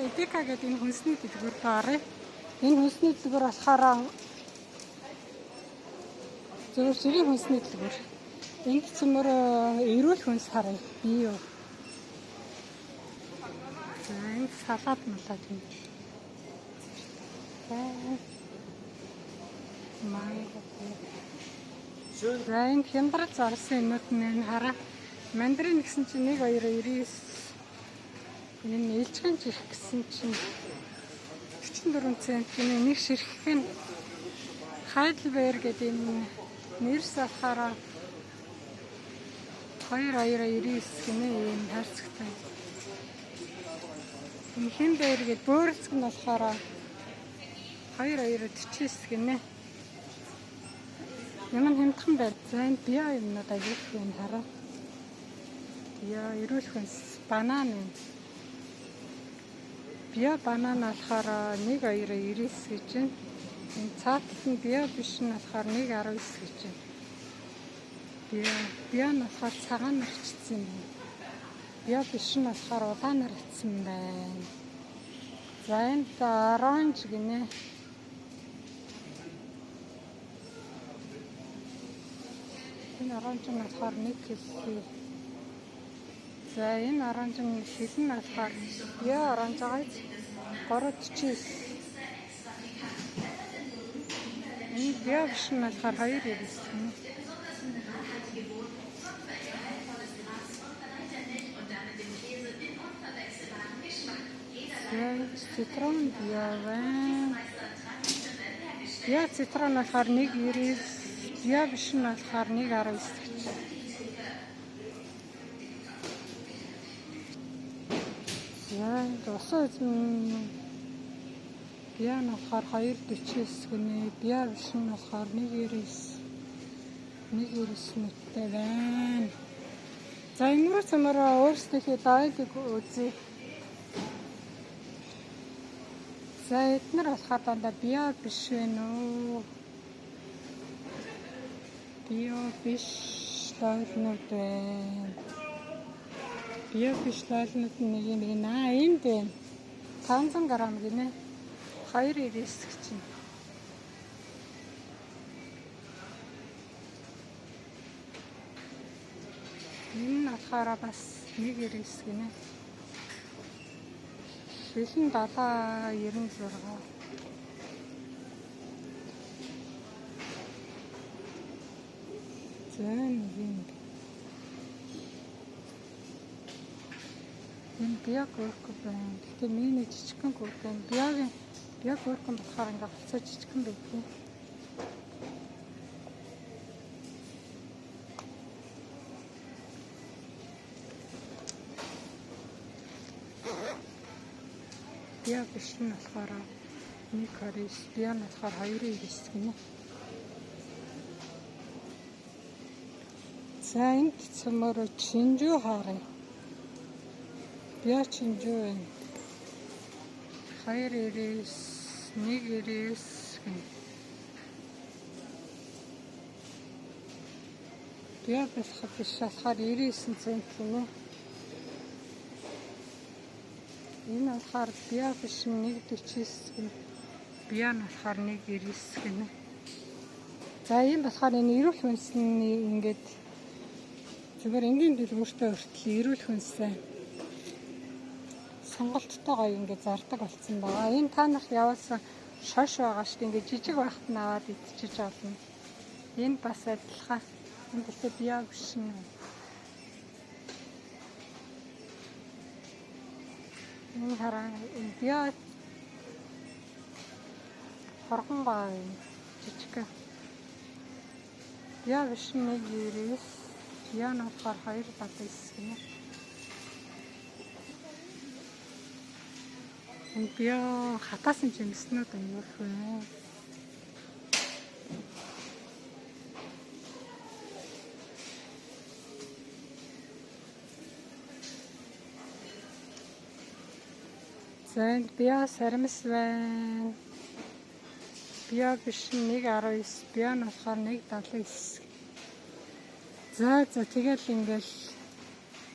Эдика гэдэг энэ хүнсний дэлгүүр баарыг. Энэ хүнсний дэлгүүр болохоор зөвхөн жирийн хүнсний дэлгүүр. Энд цөмөр эрүүл хүнс харъя. Бие юу. За энэ салаад малаад юм. За энэ хямдрал зарсан юмуд нь хараа. Мандарин гэсэн чинь 1 2 99. Энэ ээлжгэн жирэх гэсэн чинь 44 цент. Энэ нэг ширхэх нь Heidelberg гэдэг энэ нэрс болохоор 2.99 гинэ юм хайрцагтай. Энэ Himbeer гэдэг бөөрцг нь болохоор 2.49 гинэ. Юм хэмтхэн байр. За энэ био юмнууд аяг юм хараа. Био эрүүл хүнс банан юм. Био банан болохоор 1.99 гэж байна. Энэ цааталт нь био биш нь болохоор 1.19 гэж байна. Био нь болохоор цагаан нарчсан юм. Био биш нь болохоор удаан нарчсан байна. За энэ оранж гинэ. Энэ оранж нь болохоор 1 кг. За энэ оранж нь шилэн нь болохоор био оранж гайз 3.49. Энэ био биш нь болохоор 2.99. Цитрон био байна. Био цитрон болохоор 1.99. Био биш нь болохоор 1.19 гэж. Яа, усан эзэн био нь болохоор 2.49 гэнэ. Био биш нь болохоор 1.99. 1.99 нүттэй байна. За энэ рүү цамаараа өөрсдийнхээ дайлыг үзье. За эднэр болохоор дандаа био биш вэ нөө. Био биш лойлнууд байна. Био биш лойлнууд нэг юм энд байна. 500 г гинэ. 2.99 гэж байна. Энэ болохоор бас 1.99 гинэ. Шилэн 7.96. За нэг юм. Энэ био гөрк байна. Гэхдээ миний жижигхэн гөрк байна. Био гөрк болохоор ингээ болцоо жижигхэн байдаг. Био биш нь болохоор 1.29. Био нь болохоор 2.9 гинэ. За энд цөмөр чинжүү харъя. Био чинжүү байна. 2.99, 1.99 гинэ. Био биш болохоор 99 цент гинэ. Энэ болохоор био биш 1.49 гэнэ. Био нь болохоор 1.99 гэнэ. За ийм болохоор энэ эрүүл хүнсний ингээд зүгээр энгийн дэлгүүртээ хүртэл эрүүл хүнсээ сонголттой гоё ингээд зардаг болсон байгаа. Энэ та нарт явуулсан шош байгаа шүү дээ. Ингээд жижиг байхад нь аваад идчихэж болно. Энэ бас адилхан. Энэ гэхдээ био биш нь. Энэ хараа энэ био хоргон гоо жижиг. Био биш 1.99. Био нь болохоор 2.79 гэнэ. Энэ био хатаасан жимснүүд аюул вэ. За энэ био сарамс байна. Био биш 1.19. Био нь болохоор 1.79. За тэгэл ингээл